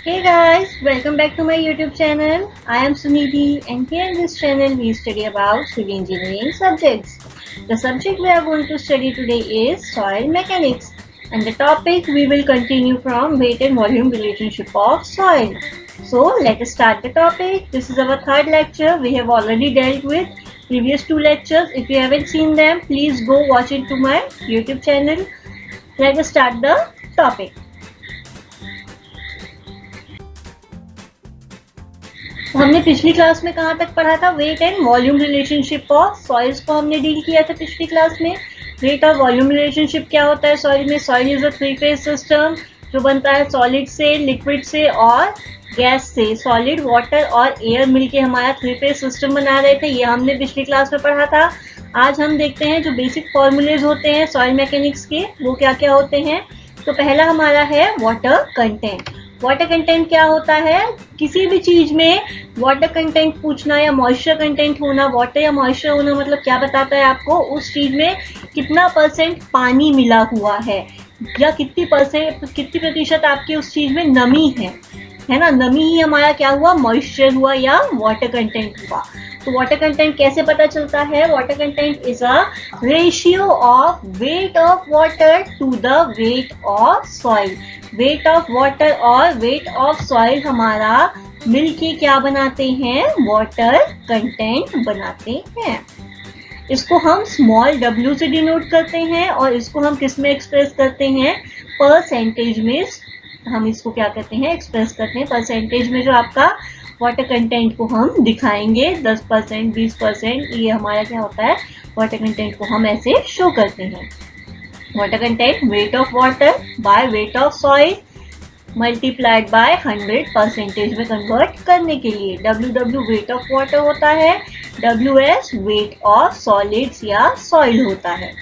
Hey guys, welcome back to my YouTube channel. I am Sunidhi and here in this channel we study about civil engineering subjects. The subject we are going to study today is soil mechanics and the topic we will continue from weight and volume relationship of soil. So let us start the topic. This is our third lecture. We have already dealt with previous two lectures. If you haven't seen them, please go watch it to my YouTube channel. Let us start the topic. तो हमने पिछली class में कहाँ तक पढ़ा था? Weight and volume relationship of soils को हमने डील किया था पिछली क्लास में. वेट और वॉल्यूम रिलेशनशिप क्या होता है सॉइल में? Soil is a three phase system जो बनता है सॉलिड से, लिक्विड से और गैस से. सॉलिड, वाटर और एयर मिलके हमारा थ्री फेज सिस्टम बना रहे थे. ये हमने पिछली क्लास में पढ़ा था. आज हम देखते हैं जो बेसिक फॉर्मूलेज होते हैं सॉइल मैकेनिक्स के, वो क्या क्या होते हैं. तो पहला हमारा है वाटर कंटेंट. वाटर कंटेंट क्या होता है? किसी भी चीज में वाटर कंटेंट पूछना या मॉइस्चर कंटेंट होना, वाटर या मॉइस्चर होना मतलब क्या बताता है आपको? उस चीज में कितना परसेंट पानी मिला हुआ है या कितनी प्रतिशत आपकी उस चीज में नमी है ना. नमी ही हमारा क्या हुआ? मॉइस्चर हुआ या वाटर कंटेंट हुआ. तो वाटर कंटेंट कैसे पता चलता है? Water content is a ratio of weight of water to the weight of soil. Weight of water और वेट ऑफ सॉइल हमारा मिलके क्या बनाते हैं? वाटर कंटेंट बनाते हैं. इसको हम स्मॉल w से डिनोट करते हैं और इसको हम किस में एक्सप्रेस करते हैं? परसेंटेज में. हम इसको क्या करते हैं? एक्सप्रेस करते हैं परसेंटेज में. जो आपका वाटर कंटेंट को हम दिखाएंगे 10%, 20%, ये हमारा क्या होता है? वाटर कंटेंट को हम ऐसे शो करते हैं. Water content wait of water by weight of soil multiplied by 100% में कन्वर्ट करने के लिए. डब्ल्यू वेट ऑफ वाटर होता है, WS वेट ऑफ सॉलिड्स या सॉइल होता है.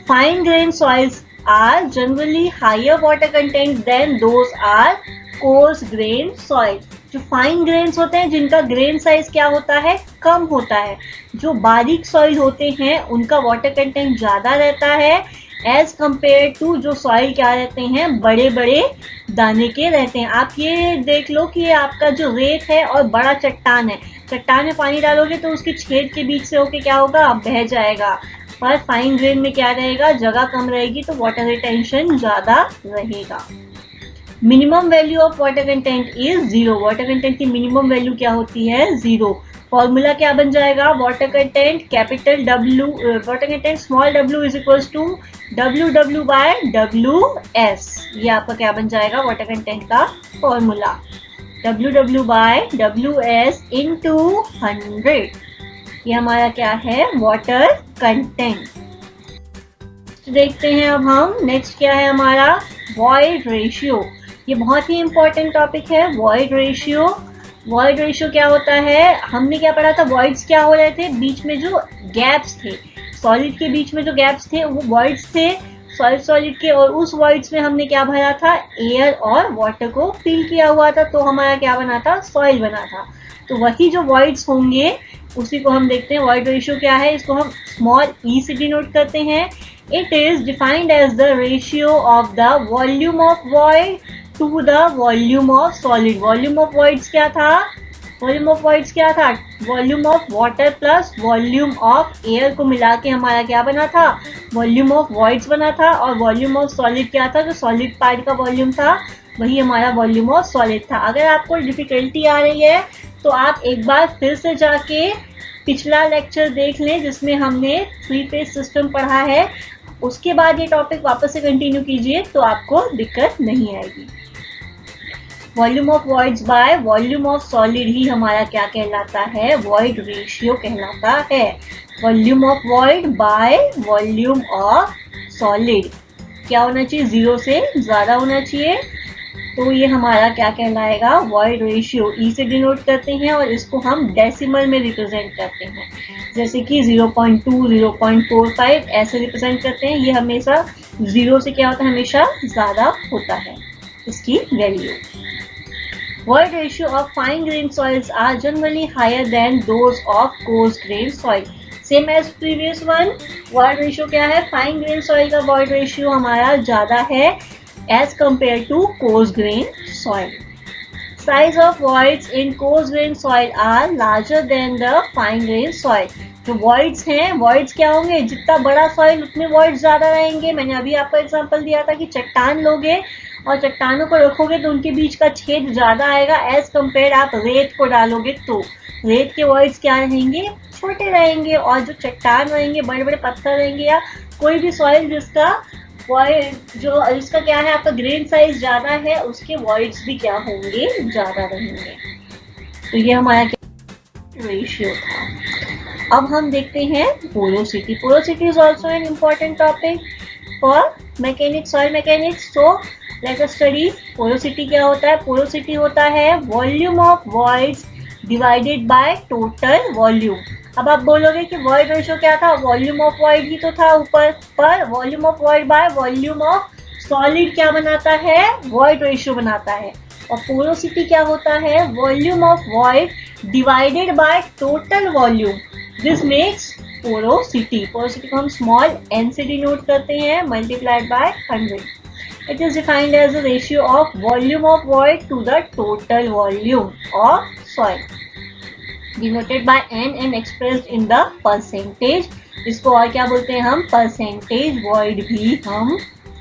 Fine grain soils are generally higher water content than those are coarse grain soil. जो फाइन ग्रेन्स होते हैं जिनका ग्रेन साइज क्या होता है? कम होता है. जो बारीक सॉइल होते हैं उनका वाटर कंटेंट ज्यादा रहता है एज कंपेयर टू जो सॉइल क्या रहते हैं? बड़े बड़े दाने के रहते हैं. आप ये देख लो कि ये आपका जो रेत है और बड़ा चट्टान है. चट्टान में पानी डालोगे तो उसकी छेद के बीच से होके क्या होगा? बह जाएगा. पर फाइन ग्रेन में क्या रहेगा? जगह कम रहेगी तो वाटर रिटेंशन ज्यादा रहेगा. Minimum value of water content is 0. Water content की मिनिमम वैल्यू क्या होती है? 0. फॉर्मूला क्या बन जाएगा? Water content capital W, water content small w is equals to WW by WS. ये आपका क्या बन जाएगा? वाटर कंटेंट का formula WW by WS into 100. ये हमारा क्या है? Water content. देखते हैं अब हम नेक्स्ट क्या है हमारा? Void ratio. ये बहुत ही इंपॉर्टेंट टॉपिक है. Void ratio. वॉइड रेशियो क्या होता है? हमने क्या पढ़ा था? वॉइड्स क्या हो रहे थे? बीच में जो गैप्स थे, सॉलिड के बीच में जो गैप्स थे वो वॉइड्स थे सॉलिड के. और उस वॉइड्स में हमने क्या भरा था? एयर और वाटर को फिल किया हुआ था. तो हमारा क्या बना था? सॉइल बना था. तो वही जो वॉइड्स होंगे उसी को हम देखते हैं. वॉइड रेशियो क्या है? इसको हम स्मॉल e से डिनोट करते हैं. It is defined as the ratio of the volume of void to the volume of solid. Volume of voids क्या था? वॉल्यूम ऑफ वॉइड्स क्या था? Volume of water plus volume of air को मिला के हमारा क्या बना था? वॉल्यूम ऑफ वॉइड्स बना था. और वॉल्यूम ऑफ सॉलिड क्या था? जो सॉलिड पार्ट का वॉल्यूम था वही हमारा वॉल्यूम ऑफ सॉलिड था. अगर आपको डिफिकल्टी आ रही है तो आप एक बार फिर से जाके पिछला लेक्चर देख लें जिसमें हमने थ्री फेज सिस्टम पढ़ा है. उसके बाद ये टॉपिक वापस से कंटिन्यू कीजिए तो आपको दिक्कत नहीं आएगी. Volume of voids by volume of solid ही हमारा क्या कहलाता है? वॉइड रेशियो कहलाता है. Volume of void by volume of solid क्या होना चाहिए? 0 से ज्यादा होना चाहिए. तो ये हमारा क्या कहलाएगा? Void ratio. ई से डिनोट करते हैं और इसको हम डेसिमल में रिप्रेजेंट करते हैं. जैसे कि 0.2, 0.45 ऐसे रिप्रेजेंट करते हैं. ये हमेशा 0 से क्या होता है? हमेशा ज्यादा होता है इसकी value. Void ratio of fine grained soils are generally higher than those of coarse grained soil. Same as previous one. Void ratio क्या है? Fine grained soil का void ratio हमारा ज्यादा है as compared to coarse grained soil. Size of voids in coarse grain soil are larger than the fine grain soil. जो voids हैं, voids क्या होंगे, जितना बड़ा सॉइल उतने वॉइड्स ज्यादा रहेंगे। मैंने अभी आपको एग्जांपल दिया था कि चट्टान लोगे और चट्टानों को रखोगे तो उनके बीच का छेद ज्यादा आएगा एज कम्पेयर आप रेत को डालोगे तो रेत के वॉइड्स क्या रहेंगे, छोटे रहेंगे। और जो चट्टान रहेंगे, बड़े बड़े पत्थर रहेंगे या कोई भी सॉइल जिसका वॉइड जो इसका क्या है, आपका ग्रेन साइज ज्यादा है, उसके वॉइड्स भी क्या होंगे, ज्यादा रहेंगे। तो ये हमारा क्या रेशियो था। अब हम देखते हैं porosity. Porosity is also an important topic for mechanics, soil mechanics. So let us study porosity. क्या होता है, पोरोसिटी होता है volume of voids divided by total volume. अब आप बोलोगे कि वॉइड रेशियो क्या था, वॉल्यूम ऑफ वॉइड ही तो था ऊपर, पर volume of void by volume of solid क्या बनाता है, वॉइड रेशियो बनाता है। और पोरोसिटी क्या होता है, volume of void divided by total volume, this makes porosity. Porosity को हम स्मॉल n से डिनोट करते हैं, multiplied by 100। It is defined as the ratio of volume of void to the total volume of soil, denoted by n and expressed in the percentage। इसको और क्या बोलते हैं हम, परसेंटेज वॉइड भी हम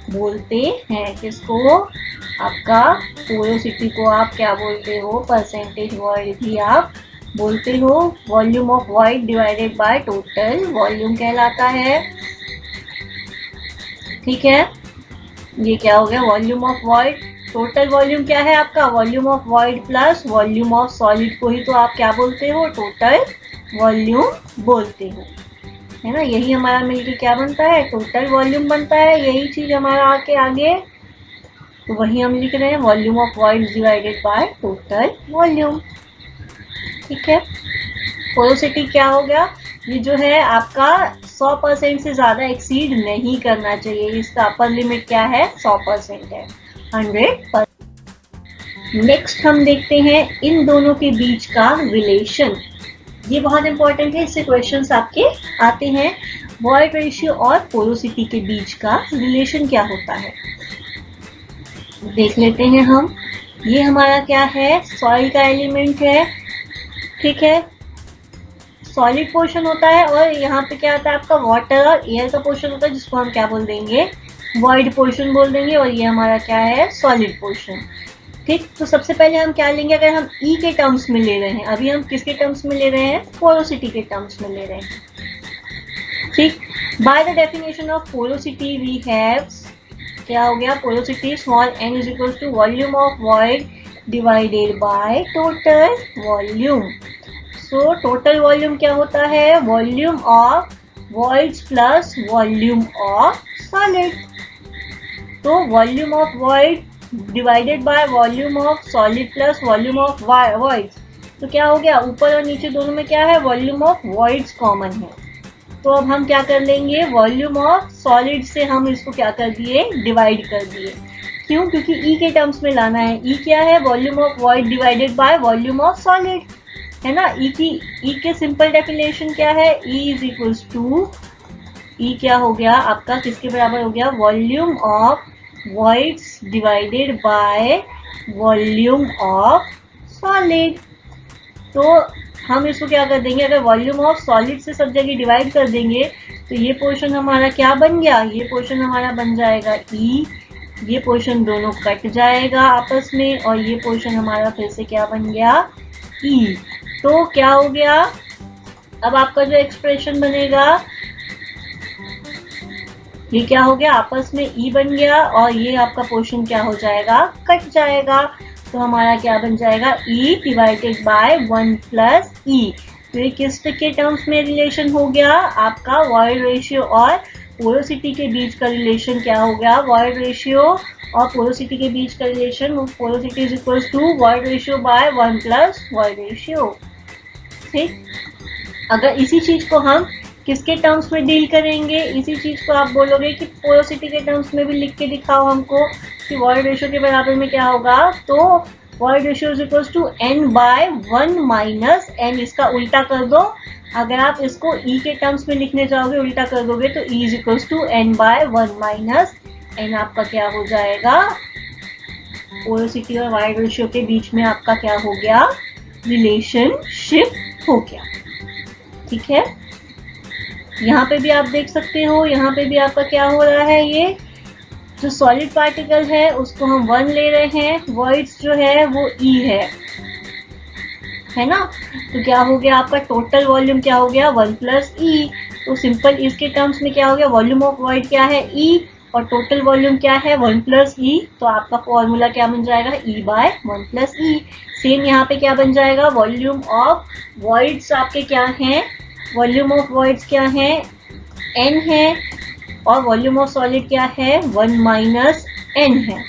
बोलते हैं। किसको, आपका पोरोसिटी को आप क्या बोलते हो, परसेंटेज वॉइड भी आप बोलते हो। Volume of void divided by total volume कहलाता है। ठीक है, ये क्या हो गया, volume of void. Total volume क्या है आपका, volume of void plus volume of solid को ही तो आप क्या बोलते हो, टोटल वॉल्यूम बोलते हो, है ना। यही हमारा मिलके क्या बनता है, टोटल वॉल्यूम बनता है। यही चीज हमारा आगे तो वही हम लिख रहे हैं, volume of void divided by total volume. ठीक है, पोरोसिटी क्या हो गया, ये जो है आपका 100% से ज्यादा एक्सीड नहीं करना चाहिए। इसका अपर लिमिट क्या है, 100% है, 100%। नेक्स्ट हम देखते हैं इन दोनों के बीच का रिलेशन। ये बहुत इंपॉर्टेंट है, इससे क्वेश्चंस आपके आते हैं। वॉइड रेशियो और पोरोसिटी के बीच का रिलेशन क्या होता है, देख लेते हैं हम। ये हमारा क्या है, सॉइल का एलिमेंट है। ठीक है, सॉलिड पोर्शन होता है और यहाँ पे क्या आता है आपका वाटर और एयर का पोर्शन होता है, जिसको हम क्या बोल देंगे, वॉइड पोर्शन बोल देंगे। और ये हमारा क्या है, सॉलिड पोर्शन। ठीक, तो सबसे पहले हम क्या लेंगे, अगर हम ई के टर्म्स में ले रहे हैं, अभी हम किसके टर्म्स में ले रहे हैं, पोरोसिटी के टर्म्स में ले रहे हैं। ठीक, by the definition of porosity we have, क्या हो गया, porosity small n is equal to volume of void divided by total volume. So total volume क्या होता है, volume of voids plus volume of solid. तो volume of void divided by volume of solid plus volume of voids, तो क्या हो गया, ऊपर और नीचे दोनों में क्या है, वॉल्यूम ऑफ वॉइड्स कॉमन है। तो अब हम क्या कर लेंगे, वॉल्यूम ऑफ सॉलिड से हम इसको क्या कर दिए, डिवाइड कर दिए। क्यों, क्योंकि ई के टर्म्स में लाना है। ई क्या है, volume of void divided by volume of solid, है ना। ई के सिंपल डेफिनेशन क्या है, ई इज इक्वल्स टू, ई क्या हो गया आपका, किसके बराबर हो गया, volume of voids divided by volume of solid. तो हम इसको क्या कर देंगे, अगर वॉल्यूम ऑफ सॉलिड से सब जगह डिवाइड कर देंगे तो ये पोर्शन हमारा क्या बन गया, ये पोर्शन हमारा बन जाएगा ई, ये पोर्शन दोनों कट जाएगा आपस में और ये पोर्शन हमारा फिर से क्या बन गया, ई। तो क्या हो गया, अब आपका जो एक्सप्रेशन बनेगा ये क्या हो गया, आपस में ई बन गया और ये आपका पोर्शन क्या हो जाएगा, कट जाएगा। तो हमारा क्या बन जाएगा, E divided by 1 plus E. तो ये किस के टर्म्स में रिलेशन हो गया, आपका वॉइड रेशियो और पोरोसिटी के बीच का रिलेशन क्या हो गया, वॉइड रेशियो और पोरोसिटी के बीच का relation, porosity is equal to void ratio by 1 plus void ratio. ठीक, अगर इसी चीज को हम किसके टर्म्स में डील करेंगे, इसी चीज को आप बोलोगे कि पोरोसिटी के टर्म्स में भी लिख के दिखाओ हमको कि वॉइड रेशियो के बराबर में क्या होगा, तो void ratio is equal to n by 1 minus n। इसका उल्टा कर दो, अगर आप इसको e के टर्म्स में लिखने जाओगे, उल्टा कर दोगे तो e is equal to n by 1 minus n आपका क्या हो जाएगा, पोरोसिटी और वॉइड रेशियो के बीच में आपका क्या हो गया, रिलेशनशिप हो गया। ठीक है, यहाँ पे भी आप देख सकते हो, यहाँ पे भी आपका क्या हो रहा है, ये जो सॉलिड पार्टिकल है उसको हम 1 ले रहे हैं, वॉइड्स जो है वो E है ना। तो क्या हो गया आपका टोटल वॉल्यूम क्या हो गया 1 प्लस ई। तो सिंपल इसके टर्म्स में क्या हो गया, वॉल्यूम ऑफ वॉइड क्या है E और टोटल वॉल्यूम क्या है 1 प्लस ई। तो आपका फॉर्मूला क्या बन जाएगा E by 1 plus E. Same यहाँ पे क्या बन जाएगा, वॉल्यूम ऑफ वॉइड्स आपके क्या हैं, वॉल्यूम ऑफ वॉइड्स क्या है N है और वॉल्यूम ऑफ सॉलिड क्या है 1 माइनस N है।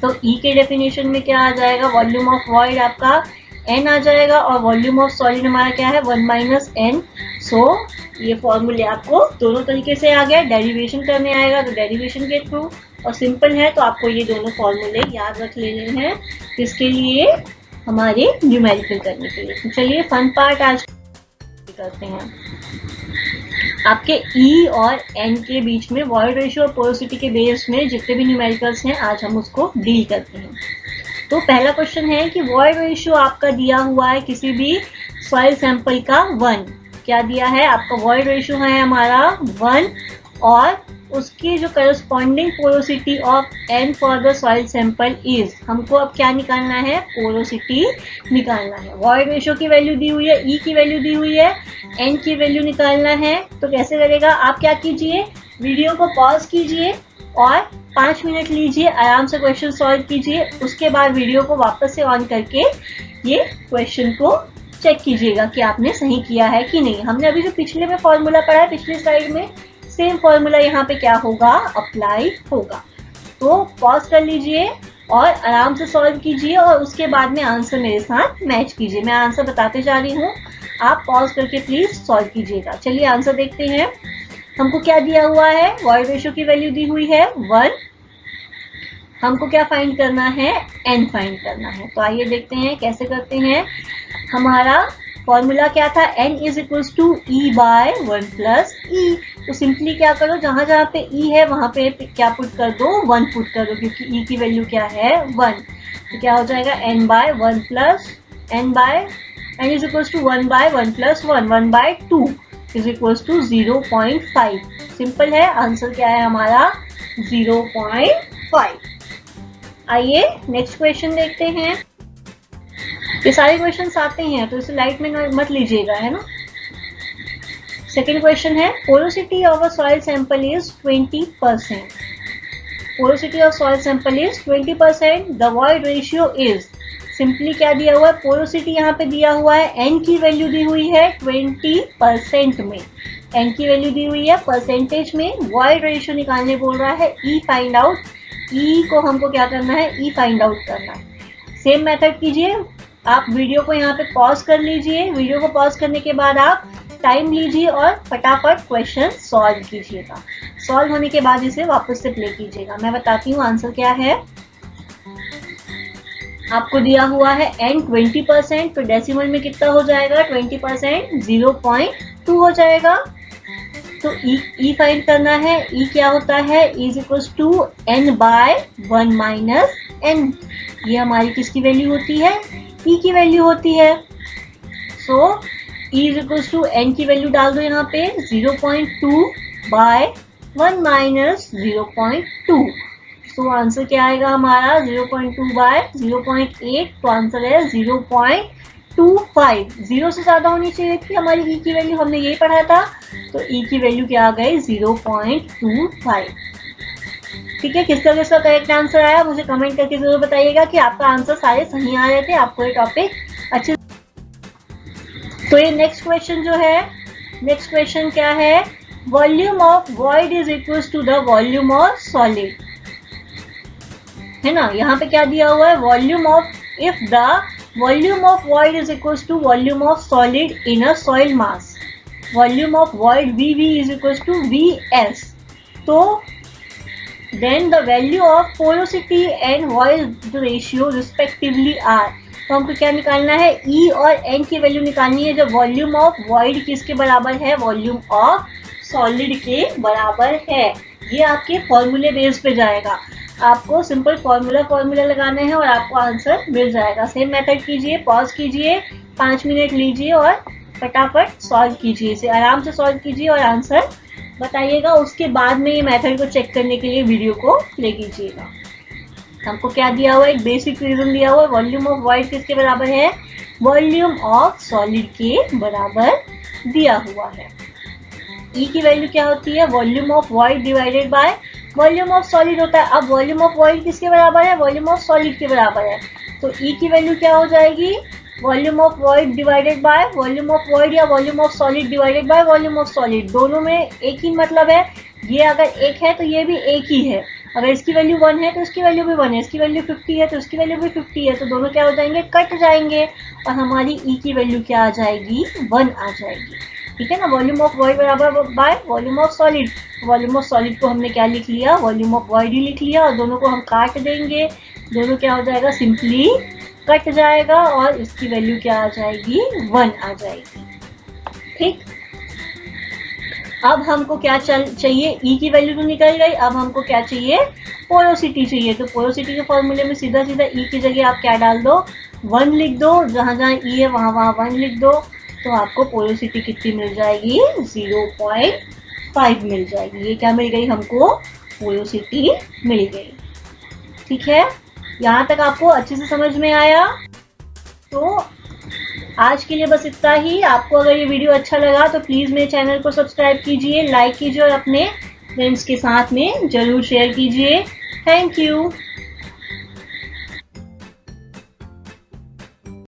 तो E के डेफिनेशन में क्या आ जाएगा, वॉल्यूम ऑफ वॉइड आपका N आ जाएगा और वॉल्यूम ऑफ सॉलिड हमारा क्या है 1 माइनस N। सो ये फॉर्मूले आपको दोनों तरीके से आ गया, डेरिवेशन करने आएगा तो डेरिवेशन के थ्रू, और सिंपल है तो आपको ये दोनों फॉर्मूले याद रख लेने हैं किसके लिए, हमारे न्यूमेरिकल करने के लिए। तो चलिए फन पार्ट आज करते हैं। आपके E और N के बीच में वॉइड रेशियो और पोरोसिटी के बेस में जितने भी न्यूमेरिकल्स हैं आज हम उसको डील करते हैं। तो पहला क्वेश्चन है कि वॉइड रेशियो आपका दिया हुआ है किसी भी सॉइल सैंपल का 1, क्या दिया है आपका वॉइड रेशियो है हमारा 1 और उसकी जो corresponding porosity of N for the soil sample is, हमको अब क्या निकालना है, पोरोसिटी निकालना है। वॉइड रेशियो की वैल्यू दी हुई है, E की वैल्यू दी हुई है, N की वैल्यू निकालना है। तो कैसे करेगा, आप क्या कीजिए, वीडियो को पॉज कीजिए और 5 मिनट लीजिए, आराम से क्वेश्चन सॉल्व कीजिए, उसके बाद वीडियो को वापस से ऑन करके ये क्वेश्चन को चेक कीजिएगा कि आपने सही किया है कि नहीं। हमने अभी जो पिछले में फॉर्मूला पढ़ा है पिछले स्लाइड में, सेम फॉर्मूला यहाँ पे क्या होगा, अप्लाई होगा। तो पॉज कर लीजिए और आराम से सॉल्व कीजिए और उसके बाद में आंसर मेरे साथ मैच कीजिए। मैं आंसर बताते जा रही हूँ, आप पॉज करके प्लीज सॉल्व कीजिएगा। चलिए आंसर देखते हैं। हमको क्या दिया हुआ है, वॉइड रेशियो की वैल्यू दी हुई है 1, हमको क्या फाइंड करना है, N फाइंड करना है। तो आइए देखते हैं कैसे करते हैं। हमारा फॉर्मूला क्या था, N is equals to E by 1 plus E. तो सिंपली क्या करो, जहां जहां पे E है वहां पे क्या पुट कर दो, 1 पुट कर दो, क्योंकि E की वैल्यू क्या है 1। तो क्या हो जाएगा N by 1 plus N is equals to 1 by 1 plus 1 by 2 is equals to 0.5। Simple है, आंसर क्या है हमारा 0.5। आइए नेक्स्ट क्वेश्चन देखते हैं। ये सारे क्वेश्चंस आते हैं तो इसे लाइट में मत लीजिएगा, है ना। सेकेंड क्वेश्चन है, porosity of a soil sample is 20%। Porosity of soil sample is 20%, the void ratio is, simply क्या दिया हुआ है, पोरोसिटी यहाँ पे दिया हुआ है, N की वैल्यू दी हुई है 20% में, N की वैल्यू दी हुई है परसेंटेज में, वॉइड रेशियो निकालने बोल रहा है, E फाइंड आउट, E को हमको क्या करना है, E फाइंड आउट करना है। सेम मेथड कीजिए, आप वीडियो को यहाँ पे पॉज कर लीजिए, वीडियो को पॉज करने के बाद आप टाइम लीजिए और फटाफट क्वेश्चन सॉल्व कीजिएगा। सॉल्व होने के बाद इसे वापस से प्ले कीजिएगा। मैं बताती हूँ आंसर क्या है। आपको दिया हुआ है N 20%, तो डेसिमल में कितना हो जाएगा 20%, 0.2 हो जाएगा। तो E फाइंड करना है, E क्या होता है, is equals to N by 1 minus N। ये हमारी किसकी वैल्यू होती है, E की वैल्यू होती है। So E is equals to N की वैल्यू डाल दो यहाँ पे 0.2 बाय 1 माइनस 0.2। तो आंसर क्या आएगा हमारा 0.2 बाय 0.8। तो आंसर है 0.25। 0 से ज्यादा होनी चाहिए थी हमारी E की वैल्यू, हमने यही पढ़ा था। तो E की वैल्यू क्या आ गई 0.25। ठीक है, किसका किसका करेक्ट आंसर आया मुझे कमेंट करके जरूर बताइएगा कि आपका आंसर सारे सही आ रहे थे, आपको ये टॉपिक अच्छे। तो ये नेक्स्ट क्वेश्चन जो है, नेक्स्ट क्वेश्चन क्या है, volume of void is equals to the volume of solid, है ना। यहाँ पे क्या दिया हुआ है, volume of, if the volume of void is equals to volume of solid in a soil mass, volume of void VV is equals to VS, तो then the value of porosity and void ratio respectively are। तो हमको क्या निकालना है, E और N की value निकालनी है जब वॉल्यूम ऑफ वॉइड किसके बराबर है, वॉल्यूम ऑफ सॉलिड के बराबर है। ये आपके फॉर्मूले बेस पे जाएगा। आपको सिंपल फॉर्मूला लगाना है और आपको आंसर मिल जाएगा। सेम मेथड कीजिए, पॉज कीजिए, 5 मिनट लीजिए और फटाफट सॉल्व कीजिए, इसे आराम से सॉल्व कीजिए और आंसर बताइएगा। उसके बाद में ये मेथड को चेक करने के लिए वीडियो को प्ले कीजिएगा। हमको क्या दिया हुआ है, एक बेसिक रीजन दिया हुआ है, वॉल्यूम ऑफ वॉइड किसके बराबर है, वॉल्यूम ऑफ सॉलिड के बराबर दिया हुआ है। ई की वैल्यू क्या होती है, volume of void divided by volume of solid होता है। अब वॉल्यूम ऑफ वॉइड किसके बराबर है, वॉल्यूम ऑफ सॉलिड के बराबर है, तो ई की वैल्यू क्या हो जाएगी, volume of void divided by volume of void या volume of solid divided by volume of solid, दोनों में एक ही मतलब है। ये अगर एक है तो ये भी एक ही है, अगर इसकी वैल्यू 1 है तो इसकी वैल्यू भी 1 है, इसकी वैल्यू 50 है तो इसकी वैल्यू भी 50 है, तो दोनों क्या हो जाएंगे, कट जाएंगे और हमारी ई की वैल्यू क्या आ जाएगी, 1 आ जाएगी। ठीक है ना, वॉल्यूम ऑफ वॉइड बराबर bye volume of solid, volume of solid को हमने क्या लिख लिया, वॉल्यूम ऑफ वॉइड ही लिख लिया और दोनों को हम काट देंगे, दोनों क्या हो जाएगा, सिंपली कट जाएगा और इसकी वैल्यू क्या आ जाएगी, 1 आ जाएगी। ठीक, अब हमको क्या चाहिए, ई की वैल्यू तो निकल गई, अब हमको क्या चाहिए, पोरोसिटी चाहिए। तो पोरोसिटी के फॉर्मूले में सीधा सीधा ई की जगह आप क्या डाल दो, 1 लिख दो, जहां जहां ई है वहां वहां 1 लिख दो, तो आपको पोरोसिटी कितनी मिल जाएगी, 0.5 मिल जाएगी। ये क्या मिल गई हमको, पोरोसिटी मिल गई। ठीक है, यहाँ तक आपको अच्छे से समझ में आया। तो आज के लिए बस इतना ही। आपको अगर ये वीडियो अच्छा लगा तो प्लीज़ मेरे चैनल को सब्सक्राइब कीजिए, लाइक कीजिए और अपने फ्रेंड्स के साथ में ज़रूर शेयर कीजिए। Thank you.